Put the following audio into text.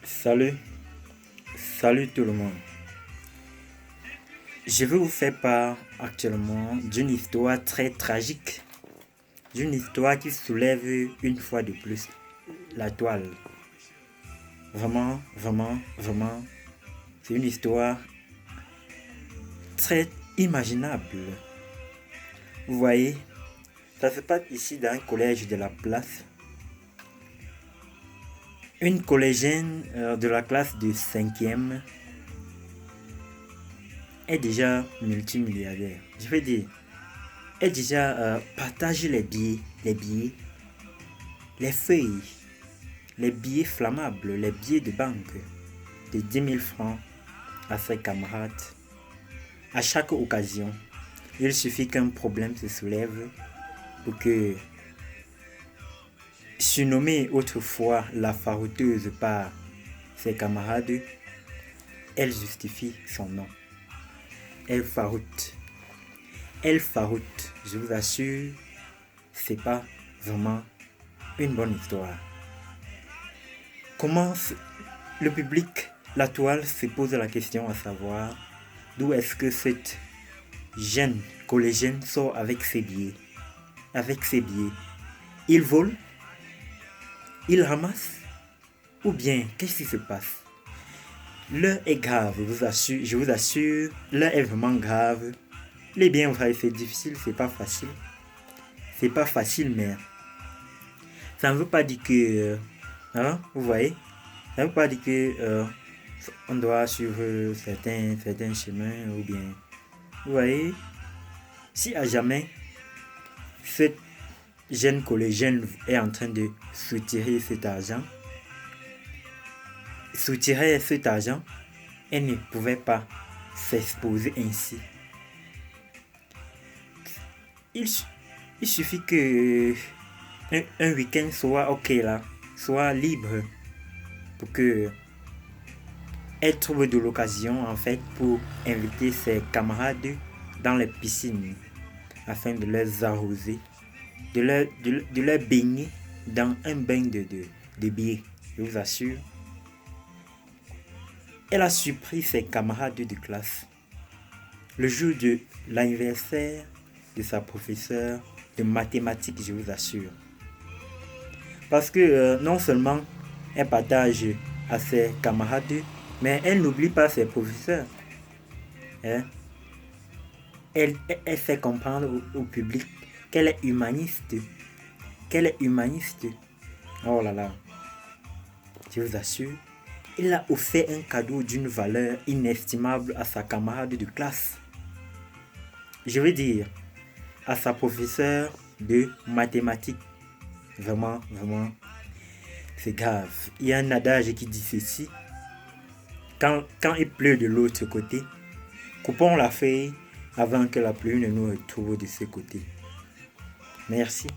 Salut, salut tout le monde. Je vais vous faire part actuellement d'une histoire très tragique, d'une histoire qui soulève une fois de plus la toile. Vraiment, vraiment, vraiment, c'est une histoire très imaginable. Vous voyez, ça se passe ici dans un collège de la place. Une collégienne de la classe de cinquième est déjà multimilliardaire. Je veux dire, elle déjà partage les feuilles, les billets flammables, les billets de banque de 10 000 francs à ses camarades. À chaque occasion, il suffit qu'un problème se soulève pour que, surnommée autrefois la farouteuse par ses camarades, elle justifie son nom. Elle faroute. Elle faroute. Je vous assure, c'est pas vraiment une bonne histoire. Comment le public, la toile, se pose la question à savoir d'où est-ce que cette jeune collégienne sort avec ses billets. Avec ses billets. Il vole, il ramasse, ou bien qu'est-ce qui se passe? L'heure est grave, je vous assure, l'heure est vraiment grave. Les bien vrai, c'est difficile, c'est pas facile. C'est pas facile, mais ça ne veut pas dire que, hein, vous voyez, ça ne veut pas dire que on doit suivre certains chemins ou bien, vous voyez, si à jamais cette jeune collégienne est en train de soutirer cet argent, elle ne pouvait pas s'exposer ainsi. Il, il suffit que un week-end soit ok là, soit libre pour que elle trouve de l'occasion en fait pour inviter ses camarades dans les piscines afin de les arroser, de leur baigner dans un bain de billets. Je vous assure, elle a surpris ses camarades de classe le jour de l'anniversaire de sa professeure de mathématiques, je vous assure. Parce que non seulement elle partage à ses camarades, mais elle n'oublie pas ses professeurs. Hein? Elle fait comprendre au public qu'elle est humaniste. Qu'elle est humaniste. Oh là là, je vous assure, il a offert un cadeau d'une valeur inestimable à sa camarade de classe. Je veux dire, à sa professeure de mathématiques. Vraiment, vraiment, c'est grave. Il y a un adage qui dit ceci. Quand il pleut de l'autre côté, coupons la feuille avant que la pluie ne nous retrouve de ce côté. Merci.